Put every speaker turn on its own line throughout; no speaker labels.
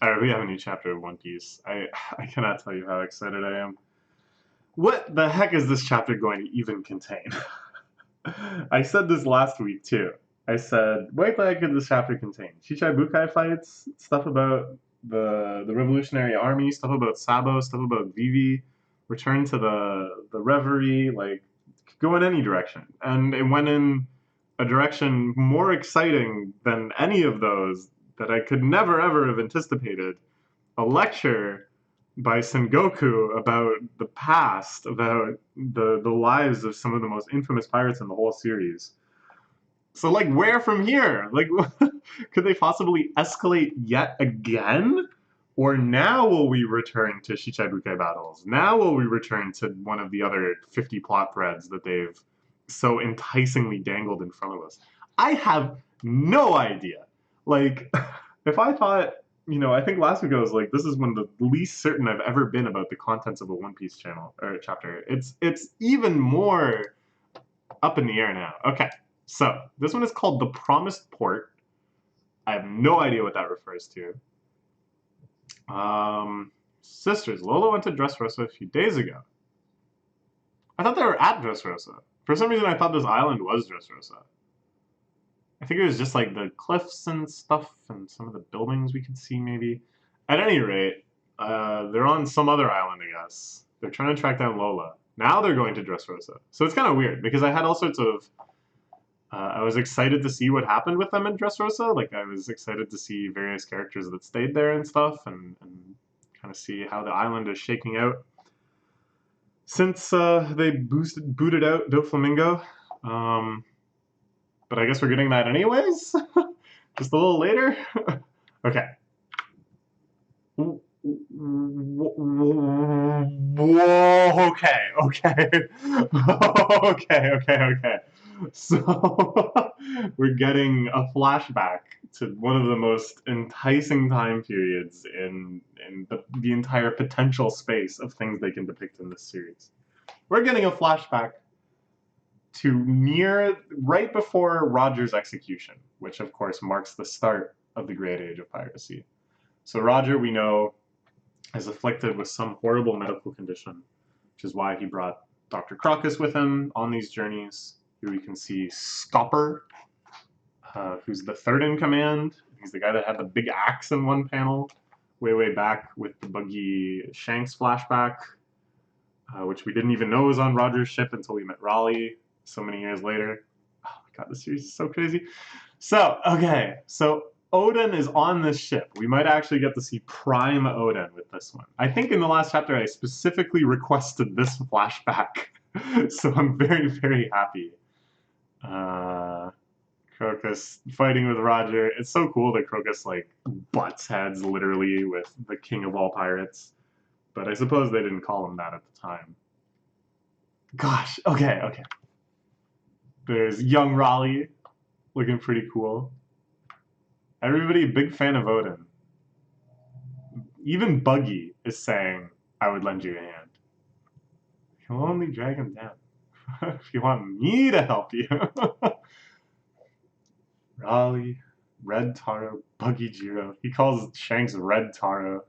Alright, we have a new chapter of One Piece. I cannot tell you how excited I am. What the heck is this chapter going to even contain? I said this last week too. I said, what the heck could this chapter contain? Chichibukai fights, stuff about the Revolutionary Army, stuff about Sabo, stuff about Vivi, return to the Reverie, like, could go in any direction. And it went in a direction more exciting than any of those that I could never ever have anticipated. A lecture by Sengoku about the past, about the lives of some of the most infamous pirates in the whole series. So, like, where from here? Like, could they possibly escalate yet again? Or now will we return to Shichibukai battles? Now will we return to one of the other 50 plot threads that they've so enticingly dangled in front of us? I have no idea. Like, if I thought, I think last week I was like, this is one of the least certain I've ever been about the contents of a One Piece channel or chapter. It's even more up in the air now. Okay, so this one is called The Promised Port. I have no idea what that refers to. Sisters, Lola went to Dressrosa a few days ago. I thought they were at Dressrosa. For some reason, I thought this island was Dressrosa. I think it was just like the cliffs and stuff and some of the buildings we could see maybe. At any rate, they're on some other island, I guess. They're trying to track down Lola. Now they're going to Dressrosa. So it's kind of weird because I had all sorts of I was excited to see what happened with them in Dressrosa. Like, I was excited to see various characters that stayed there and stuff, and kind of see how the island is shaking out since they booted out Doflamingo. But I guess we're getting that anyways? Just a little later? Okay. Whoa, okay. Okay. So, we're getting a flashback to one of the most enticing time periods in the entire potential space of things they can depict in this series. We're getting a flashback to right before Roger's execution, which of course marks the start of the Great Age of Piracy. So Roger, we know, is afflicted with some horrible medical condition, which is why he brought Dr. Crocus with him on these journeys. Here we can see Scopper, who's the third in command. He's the guy that had the big axe in one panel, way back with the buggy Shanks flashback, which we didn't even know was on Roger's ship until we met Raleigh so many years later. Oh my god, this series is so crazy. So, okay, so Oden is on this ship. We might actually get to see Prime Oden with this one. I think in the last chapter I specifically requested this flashback, so I'm very happy. Crocus fighting with Roger. It's so cool that Crocus, like, butts heads literally with the king of all pirates. But I suppose they didn't call him that at the time. Gosh, okay. There's young Raleigh, looking pretty cool. Everybody, big fan of Oden. Even Buggy is saying, I would lend you a hand. You'll only drag him down. If you want me to help you. Raleigh, Red Taro, Buggy Jiro. He calls Shanks Red Taro.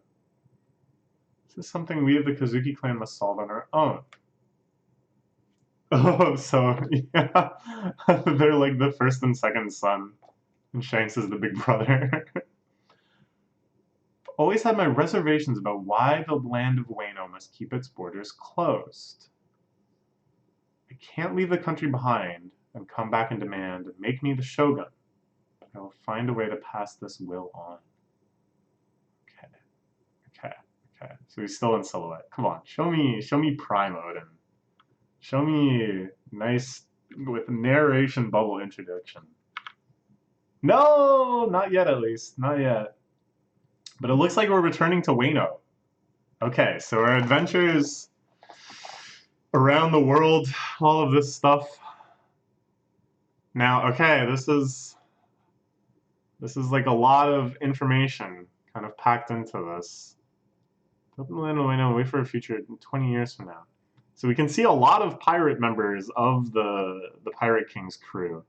This is something we of the Kozuki clan must solve on our own. Oh, so, yeah. They're like the first and second son. And Shanks is the big brother. Always had my reservations about why the land of Wano must keep its borders closed. I can't leave the country behind and come back and demand, make me the shogun. I will find a way to pass this will on. Okay. So he's still in silhouette. Come on, show me Prime Oden. Show me nice with narration bubble introduction. No, not yet at least. Not yet. But it looks like we're returning to Wano. Okay, so our adventures around the world, all of this stuff. Now, okay, this is like a lot of information kind of packed into this. Wano, wait for a future 20 years from now. So we can see a lot of pirate members of the Pirate King's crew.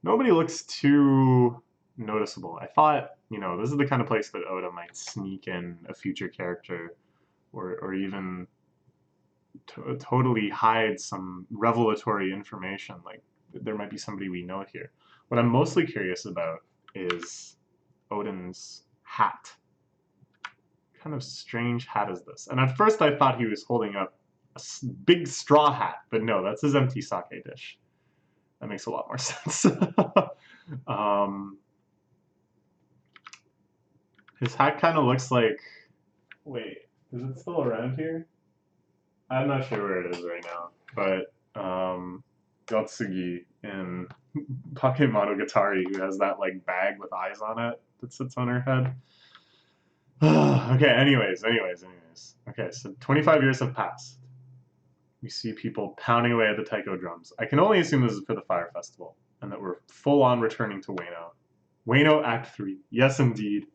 Nobody looks too noticeable. I thought You know, this is the kind of place that Oda might sneak in a future character, or even totally hide some revelatory information. Like there might be somebody we know here. What I'm mostly curious about is Odin's hat. What kind of strange hat is this? And at first I thought he was holding up a big straw hat, but no, that's his empty sake dish. That makes a lot more sense. His hat kind of looks like... Wait, is it still around here? I'm not sure where it is right now, but Yotsugi in Bakemonogatari, who has that like bag with eyes on it that sits on her head. Okay, anyways. Okay, so 25 years have passed. We see people pounding away at the taiko drums. I can only assume this is for the Fire Festival, and that we're full on returning to Wano. Wano Act 3. Yes, indeed.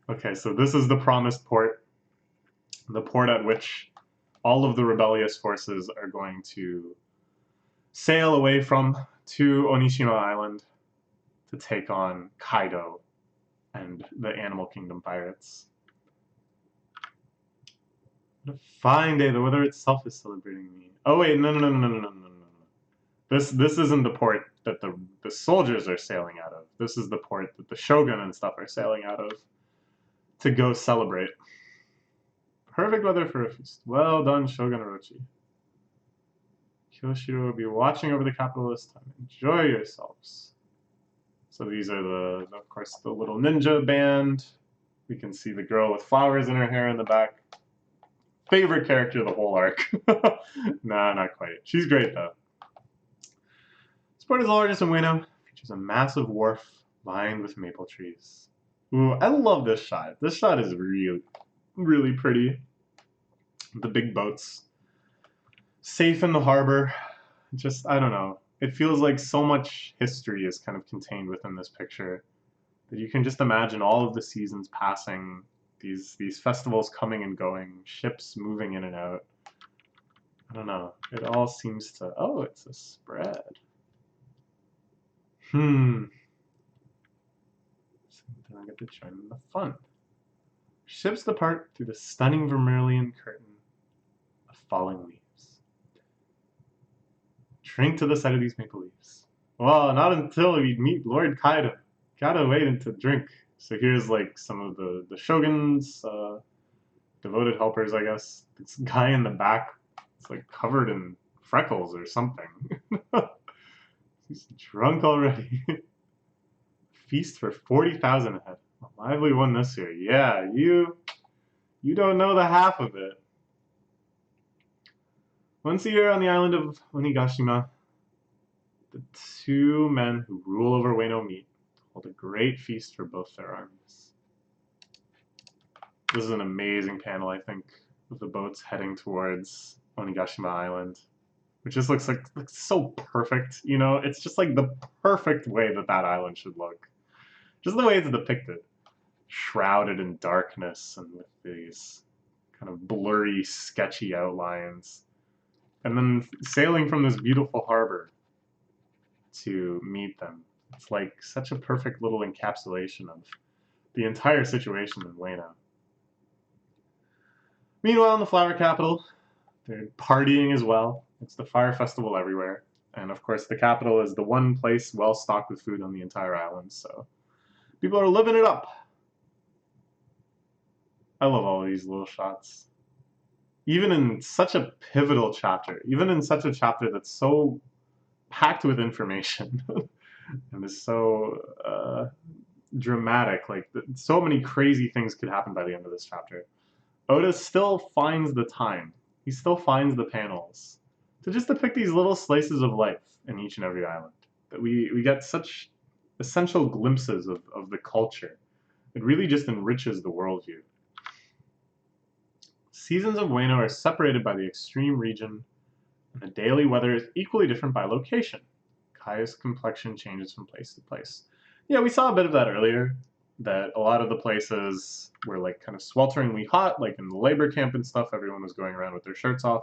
Okay, so this is the promised port. The port at which all of the rebellious forces are going to sail away from to Onishima Island to take on Kaido and the Animal Kingdom pirates. What a fine day. The weather itself is celebrating me. Oh wait, no. This isn't the port that the soldiers are sailing out of. This is the port that the shogun and stuff are sailing out of to go celebrate. Perfect weather for a feast. Well done, Shogun Orochi. Kyoshiro will be watching over the capital this time. Enjoy yourselves. So these are of course, the little ninja band. We can see the girl with flowers in her hair in the back. Favorite character of the whole arc. Nah, not quite. She's great, though. This port is the largest in Wano. Features a massive wharf lined with maple trees. Ooh, I love this shot. This shot is really pretty. The big boats. Safe in the harbor. Just, I don't know. It feels like so much history is kind of contained within this picture. That you can just imagine all of the seasons passing, these festivals coming and going, ships moving in and out. I don't know. It all seems to... Oh, it's a spread. Then I get to join in the fun. Ships depart through the stunning vermilion curtain of falling leaves. Drink to the sight of these maple leaves. Well, not until we meet Lord Kaido. Gotta wait to drink. So here's like some of the shogun's devoted helpers, I guess. This guy in the back is like covered in freckles or something. He's drunk already. Feast for 40,000 ahead. A lively one this year. Yeah, you don't know the half of it. Once a year on the island of Onigashima, the two men who rule over Wano meet, hold a great feast for both their armies. This is an amazing panel, I think, of the boats heading towards Onigashima Island. It just looks so perfect, you know? It's just like the perfect way that island should look. Just the way it's depicted. Shrouded in darkness and with these kind of blurry, sketchy outlines. And then sailing from this beautiful harbor to meet them. It's like such a perfect little encapsulation of the entire situation in Wano. Meanwhile, in the flower capital, they're partying as well. It's the fire festival everywhere. And of course, the capital is the one place well stocked with food on the entire island, so people are living it up. I love all these little shots. Even in such a pivotal chapter, even in such a chapter that's so packed with information and is so dramatic, like so many crazy things could happen by the end of this chapter. Oda still finds the time, he still finds the panels to just depict these little slices of life in each and every island. That we get such essential glimpses of the culture. It really just enriches the worldview. Seasons of Wano are separated by the extreme region, and the daily weather is equally different by location. Kai's complexion changes from place to place. Yeah, we saw a bit of that earlier, that a lot of the places were like kind of swelteringly hot, like in the labor camp and stuff, everyone was going around with their shirts off,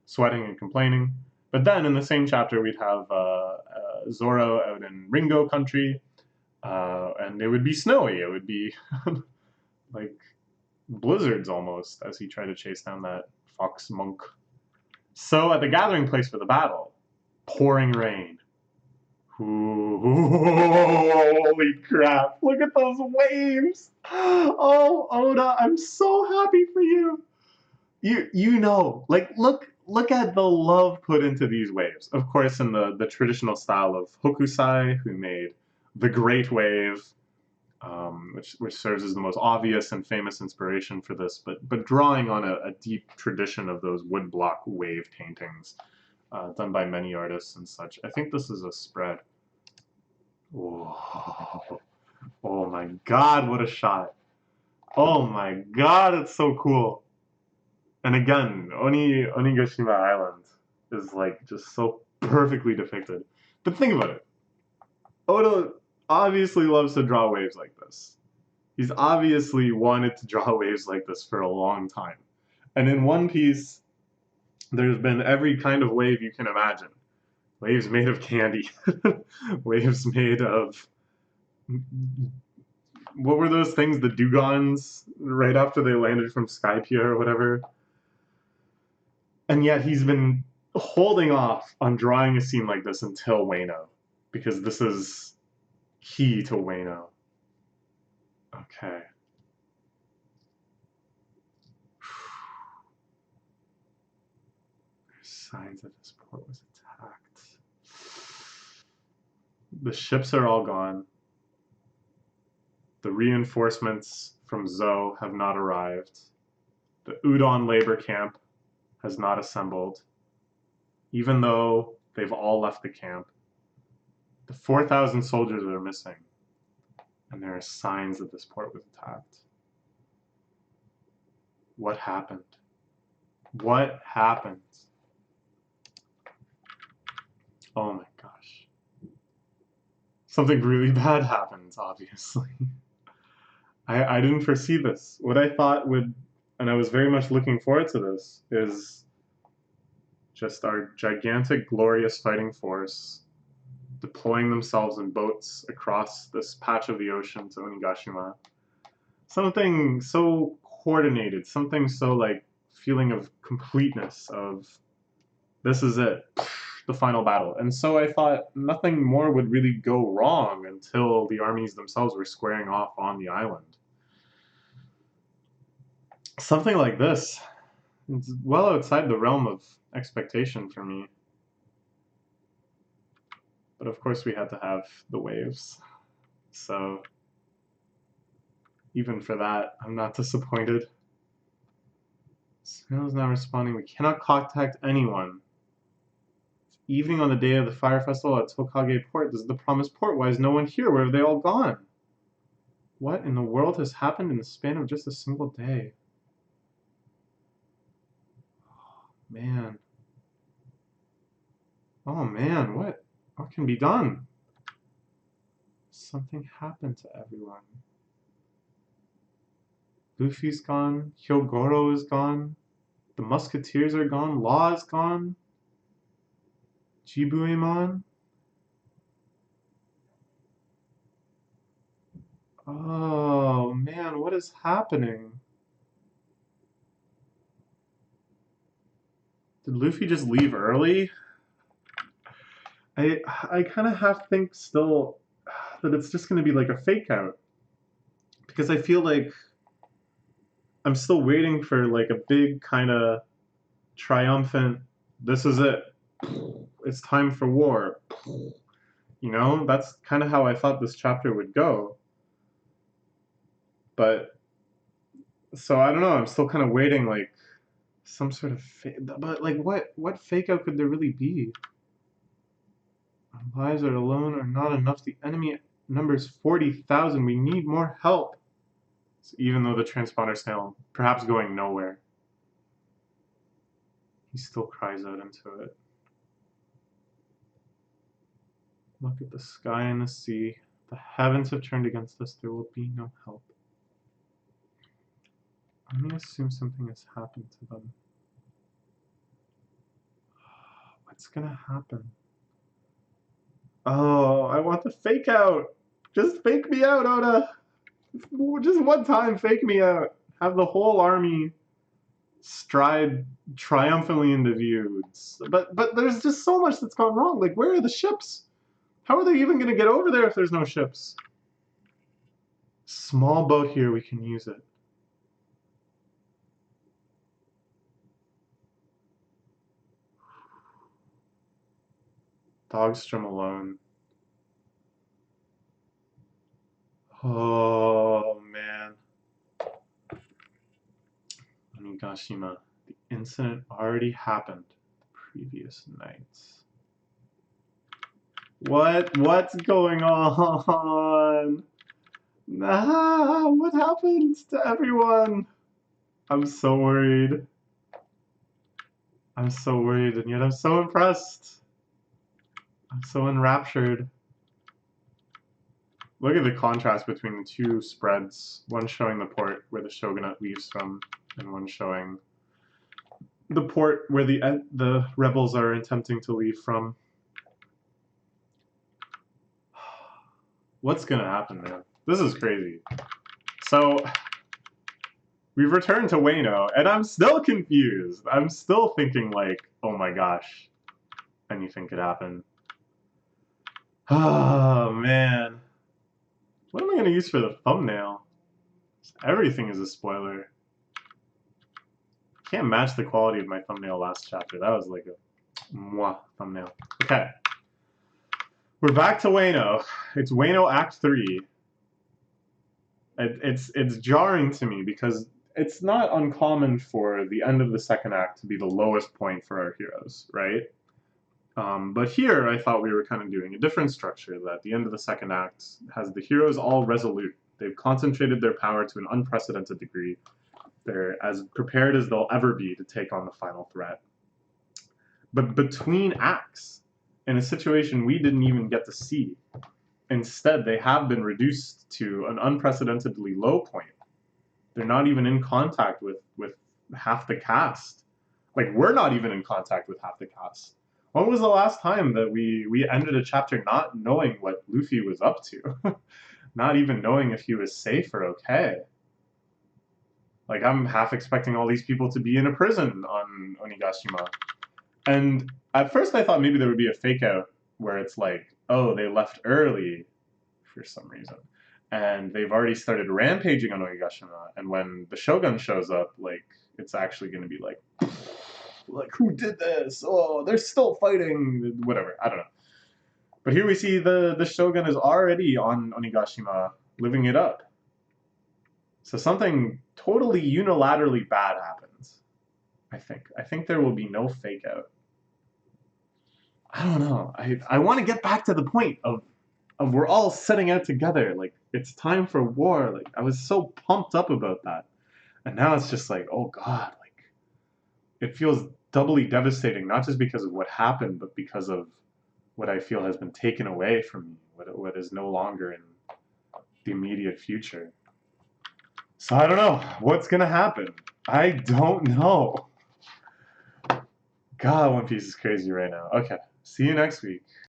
sweating and complaining. But then in the same chapter, we'd have Zoro out in Ringo country, And it would be snowy. It would be like blizzards almost as he tried to chase down that fox monk. So at the gathering place for the battle, pouring rain. Ooh, holy crap! Look at those waves! Oh, Oda, I'm so happy for you. You know, like look at the love put into these waves. Of course, in the traditional style of Hokusai, who made the Great Wave, which serves as the most obvious and famous inspiration for this, but drawing on a deep tradition of those woodblock wave paintings done by many artists and such. I think this is a spread. Whoa. Oh my god, what a shot. Oh my god, it's so cool. And again, Onigashima Island is like just so perfectly depicted. But think about it. Oda obviously loves to draw waves like this. He's obviously wanted to draw waves like this for a long time. And in One Piece, there's been every kind of wave you can imagine. Waves made of candy. Waves made of... What were those things? The Dugons, right after they landed from Skypiea or whatever. And yet he's been holding off on drawing a scene like this until Wano. Because this is key to Wano. Okay. There's signs that this port was attacked. The ships are all gone. The reinforcements from Zou have not arrived. The Udon labor camp has not assembled, even though they've all left the camp. The 4,000 soldiers are missing, and there are signs that this port was attacked. What happened? What happened? Oh my gosh. Something really bad happened, obviously. I didn't foresee this. What I thought would, and I was very much looking forward to this, is just our gigantic, glorious fighting force deploying themselves in boats across this patch of the ocean to Onigashima. Something so coordinated, something so like feeling of completeness, of this is it, the final battle. And so I thought nothing more would really go wrong until the armies themselves were squaring off on the island. Something like this, it's well outside the realm of expectation for me. But of course we had to have the waves. So even for that, I'm not disappointed. Snail's not responding. We cannot contact anyone. It's evening on the day of the fire festival at Tokage Port. This is the promised port. Why is no one here? Where have they all gone? What in the world has happened in the span of just a single day? Man. Oh man, what can be done? Something happened to everyone. Luffy's gone, Hyogoro is gone, the Musketeers are gone, Law is gone, Jibuemon. Oh man, what is happening? Did Luffy just leave early? I kind of have to think still that it's just going to be like a fake out. Because I feel like I'm still waiting for like a big kind of triumphant, this is it. It's time for war. You know, that's kind of how I thought this chapter would go. But, so I don't know, I'm still kind of waiting like some sort of fake, but like what fake out could there really be? Our lives are alone are not enough. The enemy numbers 40,000. We need more help. So even though the transponder snail perhaps going nowhere, he still cries out into it. Look at the sky and the sea. The heavens have turned against us. There will be no help. I'm gonna assume something has happened to them. What's gonna happen? Oh, I want the fake out. Just fake me out, Oda. Just one time, fake me out. Have the whole army stride triumphantly into view. But there's just so much that's gone wrong. Like, where are the ships? How are they even going to get over there if there's no ships? Small boat here, we can use it. Dogstrom alone. Oh, man. Onigashima. The incident already happened the previous night. What's going on? Nah, what happened to everyone? I'm so worried. I'm so worried, and yet I'm so impressed. I'm so enraptured. Look at the contrast between the two spreads. One showing the port where the shogunate leaves from, and one showing the port where the rebels are attempting to leave from. What's gonna happen, man? This is crazy. So, we've returned to Wano, and I'm still confused. I'm still thinking like, oh my gosh, anything could happen. Oh, man. What am I gonna use for the thumbnail? Everything is a spoiler. Can't match the quality of my thumbnail last chapter. That was like a mwah thumbnail. Okay. We're back to Wano. It's Wano Act 3. It's jarring to me because it's not uncommon for the end of the second act to be the lowest point for our heroes, right? But here I thought we were kind of doing a different structure, that the end of the second act has the heroes all resolute. They've concentrated their power to an unprecedented degree. They're as prepared as they'll ever be to take on the final threat. But between acts, in a situation we didn't even get to see, instead they have been reduced to an unprecedentedly low point. They're not even in contact with half the cast. Like, we're not even in contact with half the cast. When was the last time that we ended a chapter not knowing what Luffy was up to? Not even knowing if he was safe or okay. Like, I'm half expecting all these people to be in a prison on Onigashima. And at first I thought maybe there would be a fake out where it's like, oh, they left early for some reason. And they've already started rampaging on Onigashima. And when the Shogun shows up, like, it's actually going to be like, who did this? Oh, they're still fighting. Whatever. I don't know. But here we see the Shogun is already on Onigashima, living it up. So something totally unilaterally bad happens, I think. I think there will be no fake out. I don't know. I want to get back to the point of we're all setting out together. Like, it's time for war. Like, I was so pumped up about that. And now it's just like, oh God, like, it feels doubly devastating, not just because of what happened, but because of what I feel has been taken away from me, what is no longer in the immediate future. So I don't know what's gonna happen. I don't know. God, One Piece is crazy right now. Okay, see you next week.